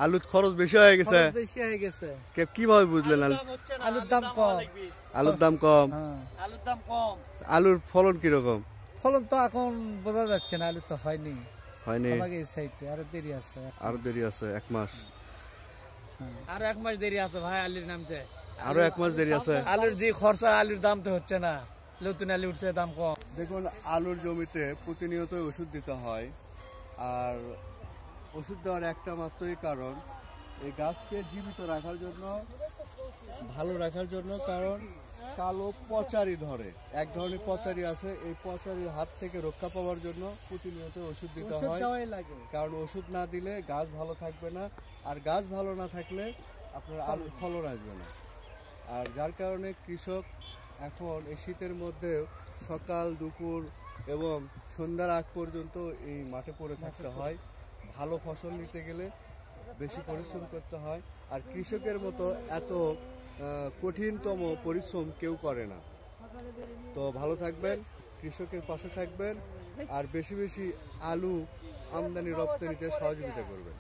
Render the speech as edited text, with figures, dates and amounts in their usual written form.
আলুর খরচ বেশি হয়ে গেছে। কিভাবে বুঝলেন? আলুর দাম কম। আলুর দাম কম। আলুর ফলন কিরকম? ফলন তো এখন বোঝা যাচ্ছে না, আলু তো হয়নি। আরো দেরি আছে 1 মাস। আরো 1 মাস দেরি আছে ভাই আলুর নামতে। আরো 1 মাস দেরি আছে। আলুর যে খরচা, আলুর দাম তো হচ্ছে না, নতুন আলু উঠছে, দাম কম। দেখুন, আলুর জমিতে প্রতিনিয়ত ওষুধ দিতে হয়, আর ওষুধ দেওয়ার একটা মাত্রই কারণ এই গাছকে জীবিত রাখার জন্য, ভালো রাখার জন্য। কারণ কালো পচারি ধরে, এক ধরনের পচারি আছে, এই পচারির হাত থেকে রক্ষা পাওয়ার জন্য প্রতিনিয়ত ওষুধ দিতে হয়। কারণ ওষুধ না দিলে গাছ ভালো থাকবে না, আর গাছ ভালো না থাকলে আপনার আলুর ফলন আসবে না। আর যার কারণে কৃষক এখন এই শীতের মধ্যে সকাল, দুপুর এবং সন্ধ্যার আগ পর্যন্ত এই মাঠে পড়ে থাকতে হয়। ভালো ফসল নিতে গেলে বেশি পরিশ্রম করতে হয়, আর কৃষকের মতো এত কঠিনতম পরিশ্রম কেউ করে না। তো ভালো থাকবেন, কৃষকের পাশে থাকবেন, আর বেশি বেশি আলু আমদানি রপ্তানিতে সহযোগিতা করবেন।